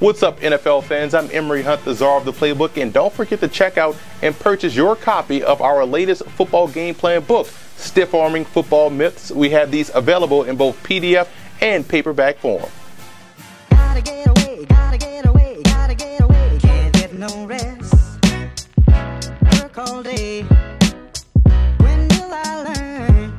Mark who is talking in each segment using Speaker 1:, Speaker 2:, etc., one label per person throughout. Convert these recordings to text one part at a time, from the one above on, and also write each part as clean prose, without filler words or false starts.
Speaker 1: What's up, NFL fans? I'm Emory Hunt, the czar of the playbook, and don't forget to check out and purchase your copy of our latest football game plan book, Stiff Arming Football Myths. We have these available in both PDF and paperback form.
Speaker 2: Gotta get away, gotta get away, gotta get away. Can't get no rest. Work all day. When will I learn?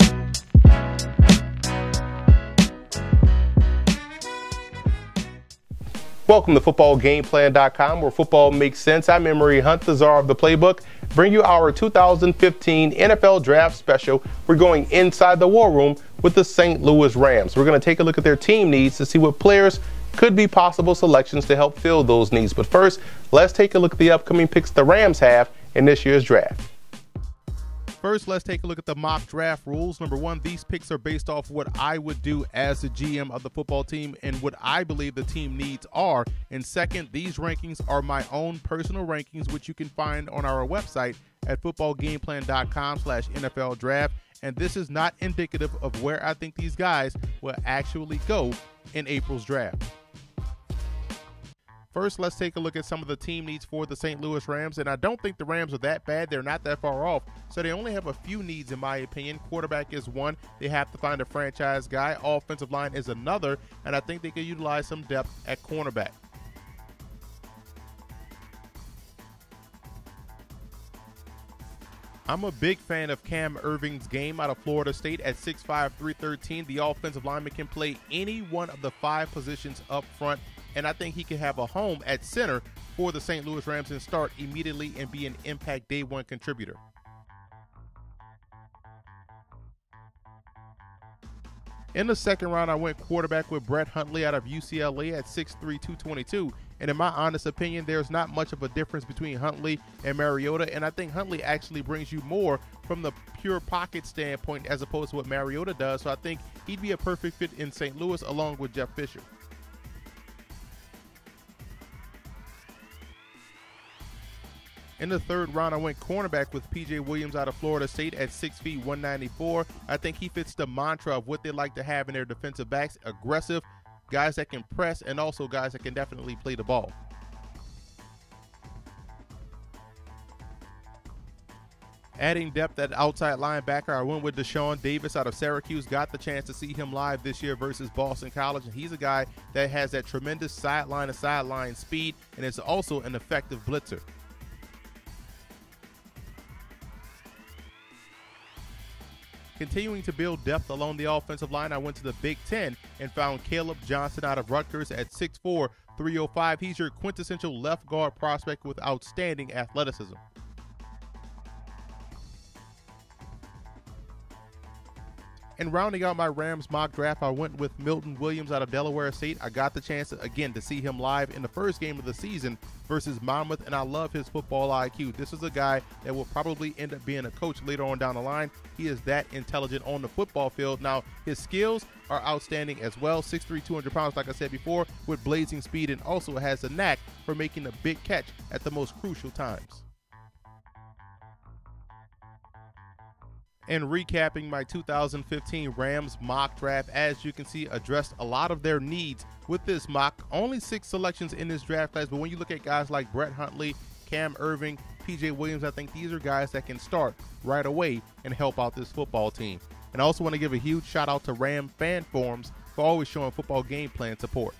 Speaker 1: Welcome to FootballGamePlan.com, where football makes sense. I'm Emory Hunt, the czar of the playbook. Bring you our 2015 NFL Draft Special. We're going inside the war room with the St. Louis Rams. We're going to take a look at their team needs to see what players could be possible selections to help fill those needs. But first, let's take a look at the upcoming picks the Rams have in this year's draft. First, let's take a look at the mock draft rules. Number one, these picks are based off what I would do as the GM of the football team and what I believe the team needs are. And second, these rankings are my own personal rankings, which you can find on our website at footballgameplan.com/NFL draft. And this is not indicative of where I think these guys will actually go in April's draft. First, let's take a look at some of the team needs for the St. Louis Rams, and I don't think the Rams are that bad. They're not that far off, so they only have a few needs in my opinion. Quarterback is one. They have to find a franchise guy. Offensive line is another, and I think they could utilize some depth at cornerback. I'm a big fan of Cam Irving's game out of Florida State at 6'5", 313. The offensive lineman can play any one of the 5 positions up front, and I think he can have a home at center for the St. Louis Rams and start immediately and be an impact day one contributor. In the second round, I went quarterback with Huntley out of UCLA at 6'3", 222. And in my honest opinion, there's not much of a difference between Huntley and Mariota. And I think Huntley actually brings you more from the pure pocket standpoint as opposed to what Mariota does. So I think he'd be a perfect fit in St. Louis along with Jeff Fisher. In the third round, I went cornerback with PJ Williams out of Florida State at 6 feet, 194. I think he fits the mantra of what they like to have in their defensive backs: aggressive, guys that can press, and also guys that can definitely play the ball. Adding depth at outside linebacker, I went with Deshaun Davis out of Syracuse. Got the chance to see him live this year versus Boston College, and he's a guy that has that tremendous sideline-to-sideline speed and is also an effective blitzer. Continuing to build depth along the offensive line, I went to the Big Ten and found Caleb Johnson out of Rutgers at 6'4", 305. He's your quintessential left guard prospect with outstanding athleticism. And rounding out my Rams mock draft, I went with Milton Williams out of Delaware State. I got the chance, again, to see him live in the first game of the season versus Monmouth, and I love his football IQ. This is a guy that will probably end up being a coach later on down the line. He is that intelligent on the football field. Now, his skills are outstanding as well. 6'3", 200 pounds, like I said before, with blazing speed, and also has a knack for making a big catch at the most crucial times. And recapping my 2015 Rams mock draft, as you can see, addressed a lot of their needs with this mock. Only 6 selections in this draft class, but when you look at guys like Huntley, Cam Irving, PJ Williams, I think these are guys that can start right away and help out this football team. And I also want to give a huge shout out to Ram fan forums for always showing football game plan support.